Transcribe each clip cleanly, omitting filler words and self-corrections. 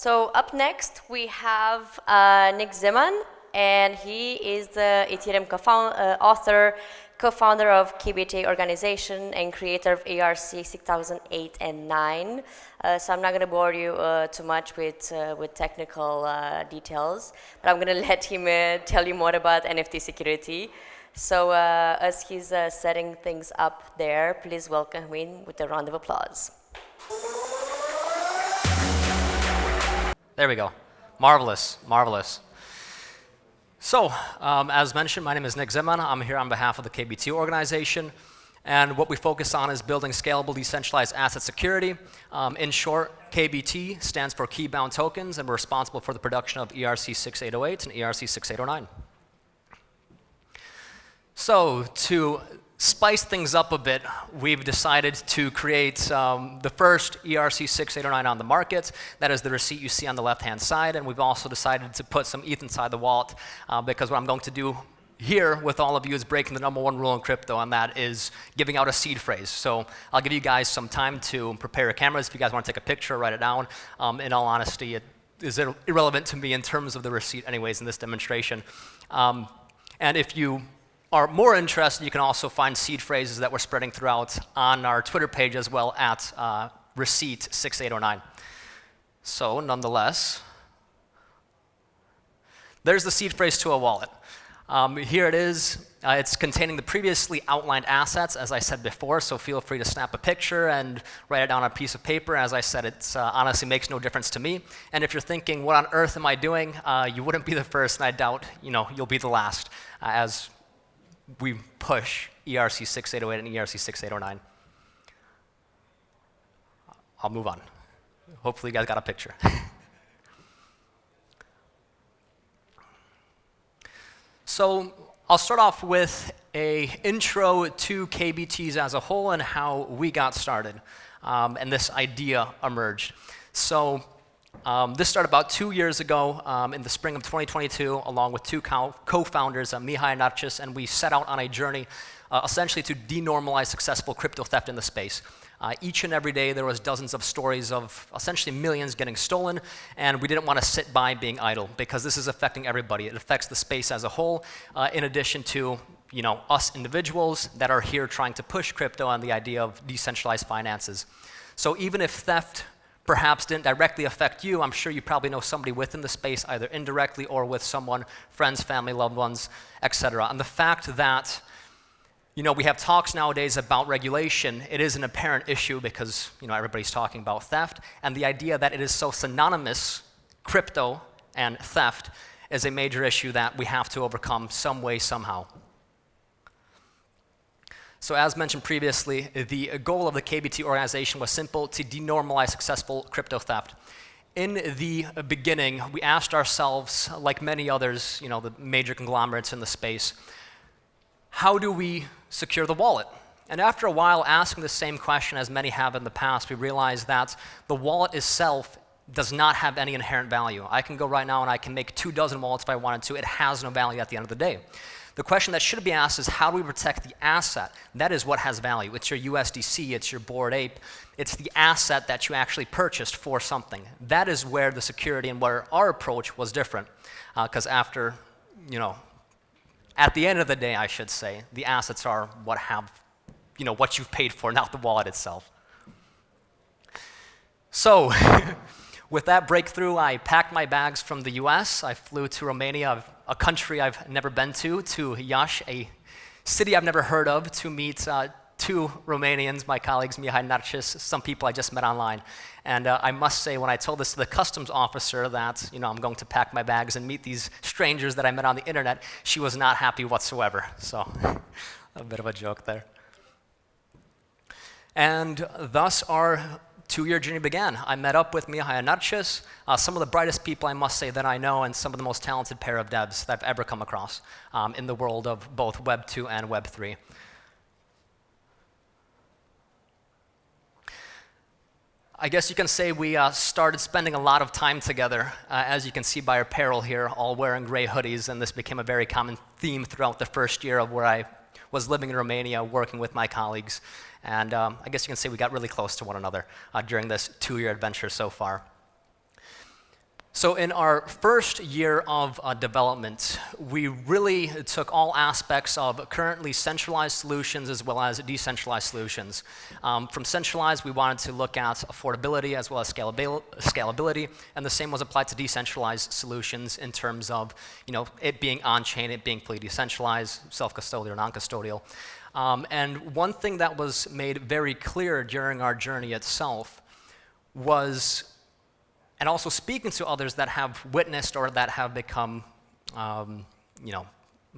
So up next, we have Nick Zeman, and he is the Ethereum author, co-founder of KBT organization, and creator of ERC 6008 and 9. So I'm not going to bore you too much with technical details, but I'm going to let him tell you more about NFT security. So as he's setting things up there, please welcome him with a round of applause. There we go. Marvelous, marvelous. So, as mentioned, my name is Nick Zeman. I'm here on behalf of the KBT organization. And what we focus on is building scalable decentralized asset security. In short, KBT stands for key-bound tokens, and we're responsible for the production of ERC 6808 and ERC 6809. So, to spice things up a bit, we've decided to create the first ERC 6809 on the market. That is the receipt you see on the left-hand side, and we've also decided to put some ETH inside the wallet because what I'm going to do here with all of you is breaking the #1 rule in crypto, and that is giving out a seed phrase. So I'll give you guys some time to prepare your cameras. If you guys want to take a picture, write it down. In all honesty, it is irrelevant to me in terms of the receipt anyways in this demonstration. And if you are more interested, you can also find seed phrases that we're spreading throughout on our Twitter page as well at receipt 6809. So nonetheless, there's the seed phrase to a wallet. Here it is. It's containing the previously outlined assets, as I said before, so feel free to snap a picture and write it down on a piece of paper. As I said, it honestly makes no difference to me. And if you're thinking, what on earth am I doing? You wouldn't be the first, and I doubt you'll be the last, as we push ERC 6808 and ERC 6809. I'll move on. Hopefully you guys got a picture. So I'll start off with an intro to KBTs as a whole and how we got started, and this idea emerged. So this started about 2 years ago in the spring of 2022, along with two co-founders, Mihai Narcis, and we set out on a journey essentially to denormalize successful crypto theft in the space. Each and every day there was dozens of stories of essentially millions getting stolen, and we didn't want to sit by being idle because this is affecting everybody. It affects the space as a whole, in addition to us individuals that are here trying to push crypto and the idea of decentralized finances. So even if theft perhaps didn't directly affect you, I'm sure you probably know somebody within the space, either indirectly or with someone, friends, family, loved ones, etc. And the fact that we have talks nowadays about regulation, it is an apparent issue because everybody's talking about theft, and the idea that it is so synonymous, crypto and theft, is a major issue that we have to overcome some way, somehow. So as mentioned previously, the goal of the KBT organization was simple: to denormalize successful crypto theft. In the beginning, we asked ourselves, like many others, the major conglomerates in the space, how do we secure the wallet? And after a while asking the same question as many have in the past, we realized that the wallet itself does not have any inherent value. I can go right now and I can make 24 wallets if I wanted to. It has no value at the end of the day. The question that should be asked is, how do we protect the asset? That is what has value. It's your USDC, it's your Bored Ape, it's the asset that you actually purchased for something. That is where the security and where our approach was different. Because after, at the end of the day, I should say, the assets are what have, what you've paid for, not the wallet itself. So, with that breakthrough, I packed my bags from the US. I flew to Romania, a country I've never been to Iași, a city I've never heard of, to meet two Romanians, my colleagues, Mihai Narcis, some people I just met online. And I must say, when I told this to the customs officer that I'm going to pack my bags and meet these strangers that I met on the internet, she was not happy whatsoever. So, a bit of a joke there. And thus our 2-year journey began. I met up with Mihai Narcis, some of the brightest people I must say that I know, and some of the most talented pair of devs that I've ever come across in the world of both Web2 and Web3. I guess you can say we started spending a lot of time together, as you can see by our apparel here, all wearing gray hoodies, and this became a very common theme throughout the first year of where I was living in Romania, working with my colleagues. And I guess you can say we got really close to one another during this 2-year adventure so far. So in our first year of development, we really took all aspects of currently centralized solutions as well as decentralized solutions. From centralized, we wanted to look at affordability as well as scalability, and the same was applied to decentralized solutions in terms of it being on-chain, it being fully decentralized, self-custodial or non-custodial. And one thing that was made very clear during our journey itself was, and also speaking to others that have witnessed or that have become,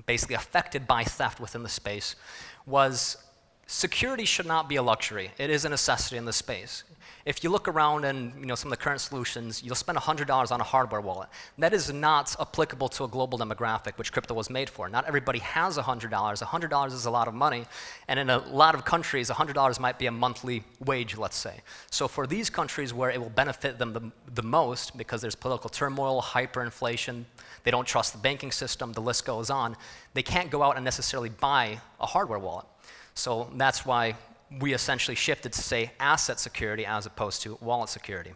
basically affected by theft within the space, was security should not be a luxury. It is a necessity in the space. If you look around and some of the current solutions, you'll spend $100 on a hardware wallet. That is not applicable to a global demographic, which crypto was made for. Not everybody has $100. $100 is a lot of money, and in a lot of countries, $100 might be a monthly wage, let's say. So for these countries where it will benefit them the most, because there's political turmoil, hyperinflation, they don't trust the banking system, the list goes on, they can't go out and necessarily buy a hardware wallet. So that's why we essentially shifted to say asset security as opposed to wallet security.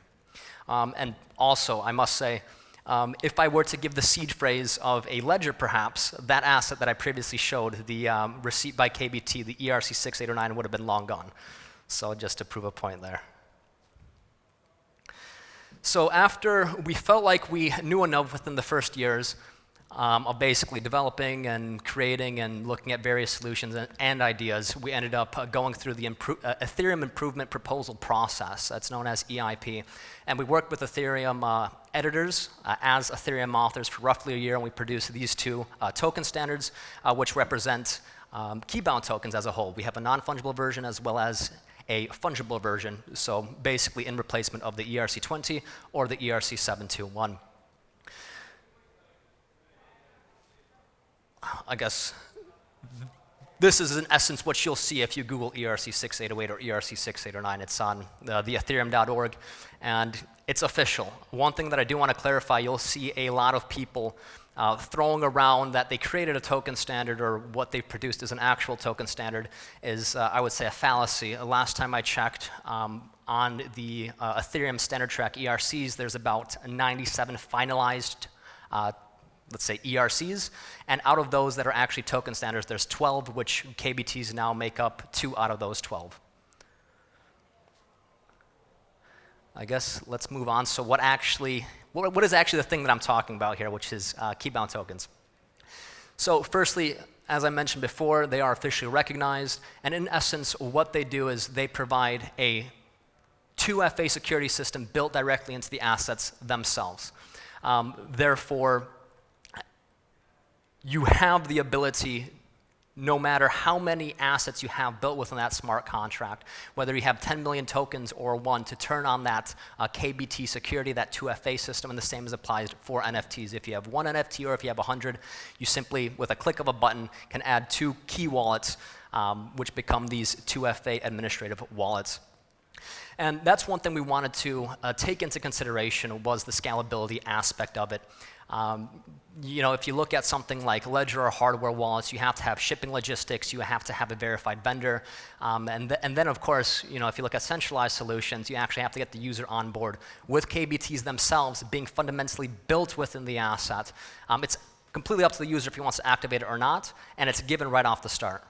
And also, I must say, if I were to give the seed phrase of a ledger perhaps, that asset that I previously showed, the receipt by KBT, the ERC6809 would have been long gone. So just to prove a point there. So after we felt like we knew enough within the first years of basically developing and creating and looking at various solutions and ideas, we ended up going through the Ethereum Improvement Proposal process. That's known as EIP. And we worked with Ethereum editors as Ethereum authors for roughly a year, and we produced these two token standards, which represent key-bound tokens as a whole. We have a non-fungible version as well as a fungible version, so basically in replacement of the ERC20 or the ERC721. I guess this is in essence what you'll see if you Google ERC6808 or ERC6809. It's on the ethereum.org, and it's official. One thing that I do want to clarify, you'll see a lot of people throwing around that they created a token standard or what they've produced as an actual token standard is, I would say, a fallacy. Last time I checked, on the Ethereum standard track ERCs, there's about 97 finalized let's say ERCs, and out of those that are actually token standards, there's 12, which KBTs now make up 2 out of those 12. I guess let's move on. So what is actually the thing that I'm talking about here, which is key-bound tokens? So firstly, as I mentioned before, they are officially recognized, and in essence, what they do is they provide a 2FA security system built directly into the assets themselves. Therefore, you have the ability, no matter how many assets you have built within that smart contract, whether you have 10 million tokens or 1, to turn on that KBT security, that 2FA system, and the same is applied for NFTs. If you have 1 NFT or if you have 100, you simply, with a click of a button, can add 2 key wallets, which become these 2FA administrative wallets. And that's one thing we wanted to take into consideration, was the scalability aspect of it. If you look at something like Ledger or hardware wallets, you have to have shipping logistics, you have to have a verified vendor, and then of course, if you look at centralized solutions, you actually have to get the user on board. With KBTs themselves being fundamentally built within the asset, it's completely up to the user if he wants to activate it or not, and it's given right off the start.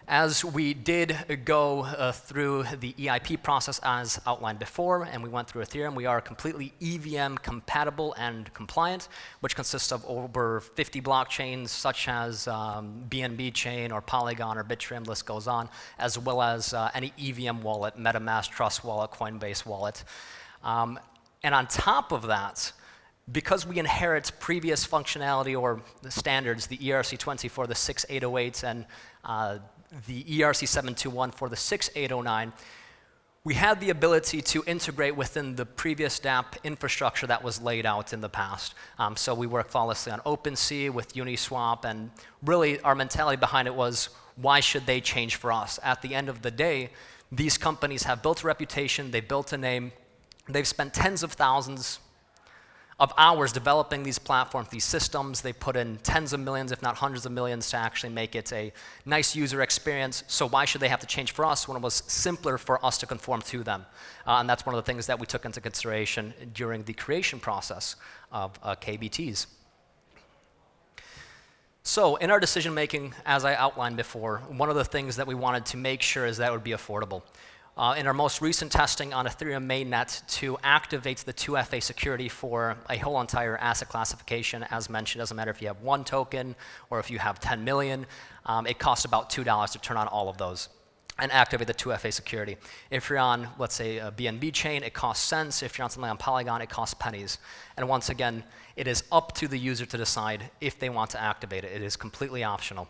As we did go through the EIP process as outlined before, and we went through Ethereum, we are completely EVM compatible and compliant, which consists of over 50 blockchains such as BNB Chain or Polygon or Bittream, list goes on, as well as any EVM wallet, MetaMask, Trust Wallet, Coinbase Wallet. And on top of that, because we inherit previous functionality or the standards, the ERC20 for the 6808 and the ERC721 for the 6809, we had the ability to integrate within the previous DApp infrastructure that was laid out in the past. So we worked flawlessly on OpenSea with Uniswap, and really our mentality behind it was, why should they change for us? At the end of the day, these companies have built a reputation, they've built a name, they've spent tens of thousands of hours developing these platforms, these systems. They put in tens of millions, if not hundreds of millions, to actually make it a nice user experience. So why should they have to change for us when it was simpler for us to conform to them? And that's one of the things that we took into consideration during the creation process of KBTs. So in our decision making, as I outlined before, one of the things that we wanted to make sure is that it would be affordable. In our most recent testing on Ethereum mainnet, to activate the 2FA security for a whole entire asset classification, as mentioned, doesn't matter if you have 1 token or if you have 10 million, it costs about $2 to turn on all of those and activate the 2FA security. If you're on, let's say, a BNB chain, it costs cents. If you're on something on Polygon, it costs pennies. And once again, it is up to the user to decide if they want to activate it. It is completely optional.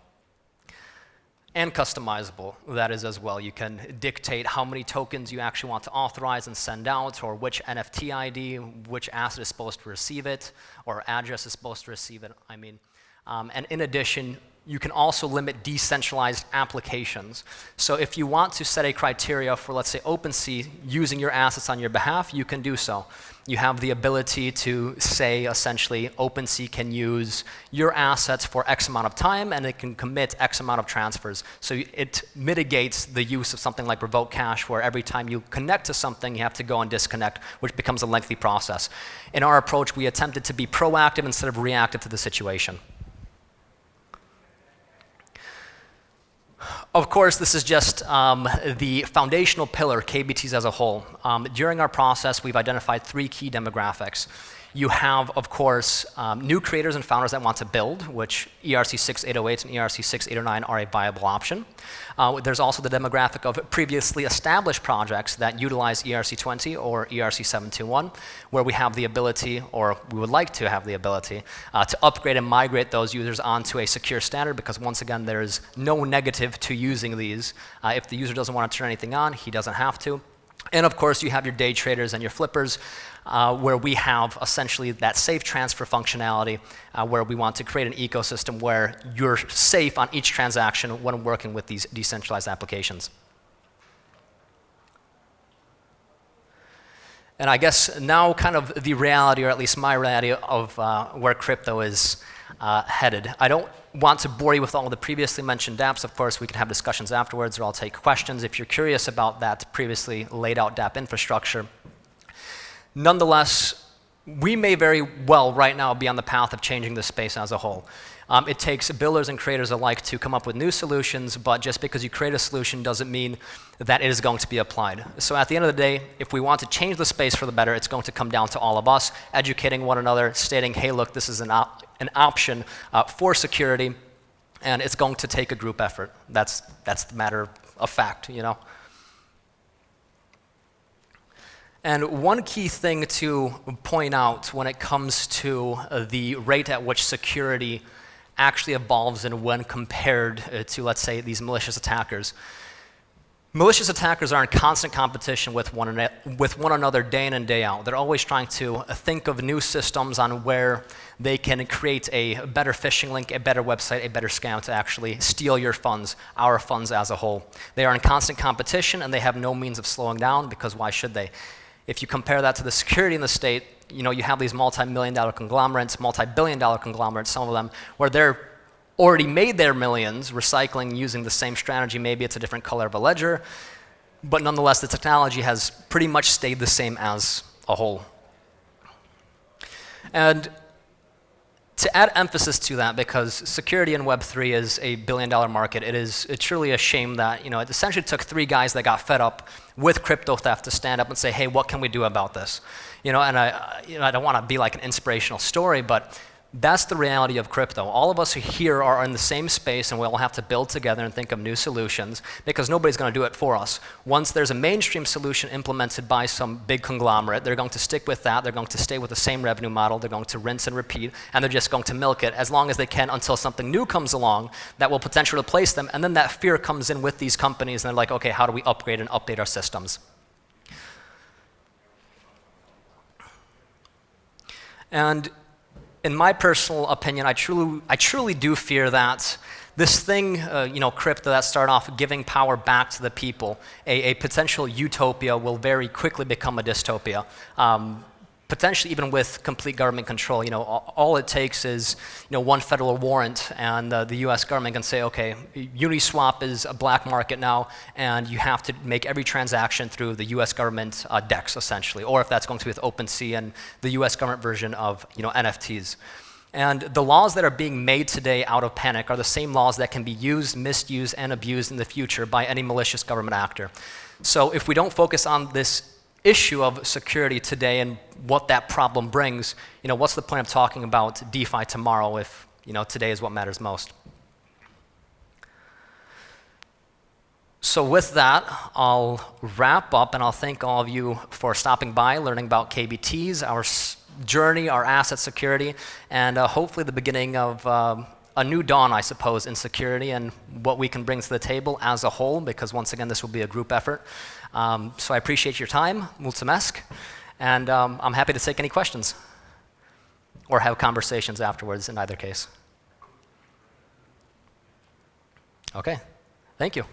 And customizable, that is as well. You can dictate how many tokens you actually want to authorize and send out, or which NFT ID, which asset is supposed to receive it, or address is supposed to receive it, I mean. And in addition, you can also limit decentralized applications. So if you want to set a criteria for, let's say, OpenSea using your assets on your behalf, you can do so. You have the ability to say, essentially, OpenSea can use your assets for X amount of time, and it can commit X amount of transfers. So it mitigates the use of something like revoke cache, where every time you connect to something, you have to go and disconnect, which becomes a lengthy process. In our approach, we attempted to be proactive instead of reactive to the situation. Of course, this is just the foundational pillar, KBTs as a whole. During our process, we've identified 3 key demographics. You have, of course, new creators and founders that want to build, which ERC 6808 and ERC 6809 are a viable option. There's also the demographic of previously established projects that utilize ERC 20 or ERC 721, where we have the ability, or we would like to have the ability, to upgrade and migrate those users onto a secure standard, because once again, there's no negative to using these. If the user doesn't want to turn anything on, he doesn't have to. And of course, you have your day traders and your flippers, where we have essentially that safe transfer functionality, where we want to create an ecosystem where you're safe on each transaction when working with these decentralized applications. And I guess now kind of the reality, or at least my reality, of where crypto is headed. I don't want to bore you with all the previously mentioned dApps. Of course, we can have discussions afterwards, or I'll take questions if you're curious about that previously laid out dApp infrastructure. Nonetheless, we may very well right now be on the path of changing this space as a whole. It takes builders and creators alike to come up with new solutions, but just because you create a solution doesn't mean that it is going to be applied. So at the end of the day, if we want to change the space for the better, it's going to come down to all of us educating one another, stating, hey, look, this is an option for security, and it's going to take a group effort. That's the matter of fact, you know. And one key thing to point out when it comes to the rate at which security actually evolves and when compared to, let's say, these malicious attackers. Malicious attackers are in constant competition with one another day in and day out. They're always trying to think of new systems on where they can create a better phishing link, a better website, a better scam to actually steal your funds, our funds as a whole. They are in constant competition, and they have no means of slowing down, because why should they? If you compare that to the security in the state, you know, you have these multi-million-dollar conglomerates, multi-billion-dollar conglomerates, some of them, where they're already made their millions recycling using the same strategy. Maybe it's a different color of a ledger, but nonetheless, the technology has pretty much stayed the same as a whole. And to add emphasis to that, because security in Web3 is a billion-dollar market, it's truly a shame that, you know, it essentially took 3 guys that got fed up with crypto theft to stand up and say, hey, what can we do about this? You know, and I don't want to be like an inspirational story, but that's the reality of crypto. All of us here are in the same space, and we all have to build together and think of new solutions, because nobody's going to do it for us. Once there's a mainstream solution implemented by some big conglomerate, they're going to stick with that. They're going to stay with the same revenue model. They're going to rinse and repeat, and they're just going to milk it as long as they can until something new comes along that will potentially replace them. And then that fear comes in with these companies, and they're like, okay, how do we upgrade and update our systems? And in my personal opinion, I truly do fear that this thing, you know, crypto that started off giving power back to the people, a potential utopia will very quickly become a dystopia. potentially even with complete government control. All it takes is one federal warrant, and the U.S. government can say, okay, Uniswap is a black market now, and you have to make every transaction through the U.S. government DEX, essentially, or if that's going to be with OpenSea and the U.S. government version of NFTs. And the laws that are being made today out of panic are the same laws that can be used, misused, and abused in the future by any malicious government actor. So if we don't focus on this issue of security today and what that problem brings, what's the point of talking about DeFi tomorrow if today is what matters most? So with that, I'll wrap up, and I'll thank all of you for stopping by, learning about KBTs, our journey, our asset security, and hopefully the beginning of a new dawn, I suppose, in security and what we can bring to the table as a whole, because once again, this will be a group effort. So I appreciate your time, mulțumesc, and I'm happy to take any questions or have conversations afterwards in either case. Okay, thank you.